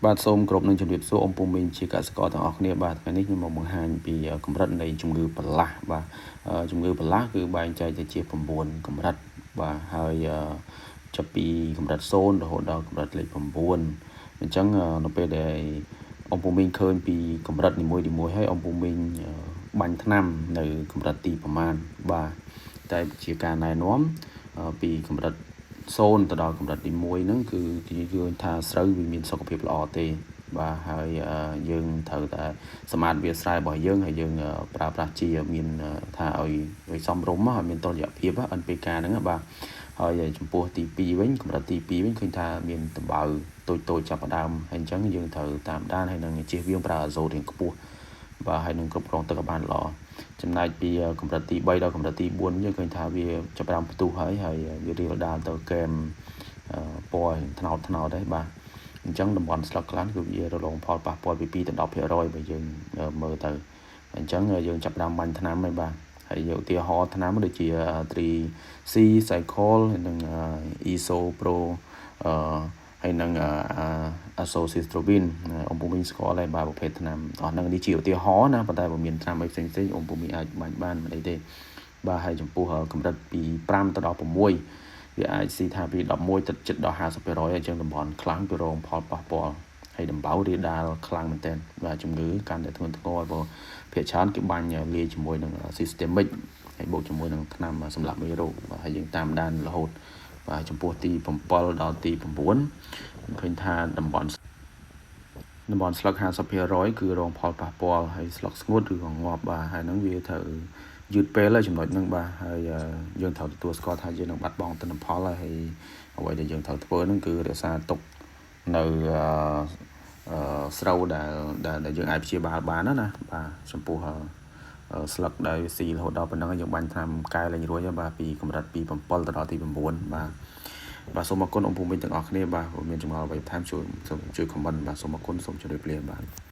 បាទសូមគោរពនឹងជម្រាបសួរអ៊ំពូមីងជាកសិករទាំងអស់គ្នាបាទថ្ងៃនេះខ្ញុំមកបង្ហាញពីកម្រិតនៃជំងឺបន្លាស់បាទជំងឺបន្លាស់គឺបែងចែកទៅជា9កម្រិតបាទហើយចាប់ពីកម្រិត0រហូតដល់កម្រិតលេខ9អញ្ចឹងនៅពេលដែលអ៊ំពូមីងឃើញពីកម្រិតនីមួយៗហើយអ៊ំពូមីងបាញ់ថ្នាំនៅកម្រិតទីប្រមាណបាទតែជាការណែនាំពីកម្រិត0ទៅដល់កម្រិតទី1ហ្នឹងគឺឃើញថាស្រូវវាមានសុខភាពល្អទេបាទហើយយើងត្រូវតែសម្អាតវាស្រែរបស់យើងហើយយើងប្រើប្រាស់ជាមានថាឲ្យសមរម្យឲ្យមានតុល្យភាព NPK ហ្នឹងបាទហើយចំពោះទី2វិញកម្រិតទី2វិញឃើញថាមានដំបៅតូចចាប់ផ្ដើមហើយអញ្ចឹងយើងត្រូវតាមដានហើយនឹងជៀសវាងប្រើអាសូតរៀងខ្ពស់បាទហើយនឹងគ្រប់គ្រងទឹកឲ្យបានល្អចំណែកពីកម្រិតទី3ដល់កម្រិតទី4យើងឃើញថាវាចាប់ផ្ដើមផ្ទុះហើយវារៀលដាលទៅកែមពណ៌ថ្នោតដែរបាទអញ្ចឹងតំបន់ស្លឹកខ្លះគឺវារលងផលប៉ះពាល់ពី2ទៅ10%បើយើងមើលទៅអញ្ចឹងយើងចាប់ផ្ដើមបាញ់ថ្នាំហើយបាទហើយយកឧទាហរណ៍ថ្នាំដូចជា 3C Cycle ហើយនឹង Iso Pro ហើយនឹងAzoxystrobin អ៊ំពូមីងស្គាល់ហើយបាទប្រភេទថ្នាំអស់ហ្នឹងនេះជាឧទាហរណ៍ណាប៉ុន្តែបើមានថ្នាំអីផ្សេងៗអ៊ំពូមីងអាចបាញ់បានមិនអីទេបាទហើយចំពោះកម្រិតពី5ទៅដល់6វាអាចស៊ីថាពី11ទៅជិតដល់50%អញ្ចឹងតំបន់ខ្លាំងគឺរងផលប៉ះពាល់ហើយដំបៅរាលដាលខ្លាំងមែនទែនបាទជំងឺកាន់តែធ្ងន់ធ្ងរព្រោះភាគច្រើនគេបាញ់លាយជាមួយនឹង systemic ហើយបូកជាមួយនឹងថ្នាំសម្លាប់មេរោគបាទហើយយើងតាមដានរហូតបាទចំពោះទី7ដល់ទី9ឃើញថាតំបន់ស្លឹក50%គឺរងផលប៉ះពាល់ហើយស្លឹកស្ងួតឬក៏ងាប់បាទហើយហ្នឹងវាត្រូវយឺតពេលហើយចំណុចហ្នឹងបាទហើយយើងត្រូវទទួលស្គាល់ថាយើងនឹងបាត់បង់ទិន្នផលហើយអ្វីដែលយើងត្រូវធ្វើហ្នឹងគឺរក្សាទុកនៅស្រូវដែលយើងអាចព្យាបាលបានណាបាទចំពោះស្លឹកដែលស៊ីរហូតដល់ប៉ុណ្ណឹងយើងបាញ់ថ្នាំកែលែងរួចបាទពីកម្រិតពី7ទៅដល់ទី9បាទសូមអរគុណអ៊ំពូមីងទាំងអស់គ្នាបាទមានចម្ងល់អ្វីបន្ថែមជួយ comment បាទសូមអរគុណសូមជម្រាបលាបាទ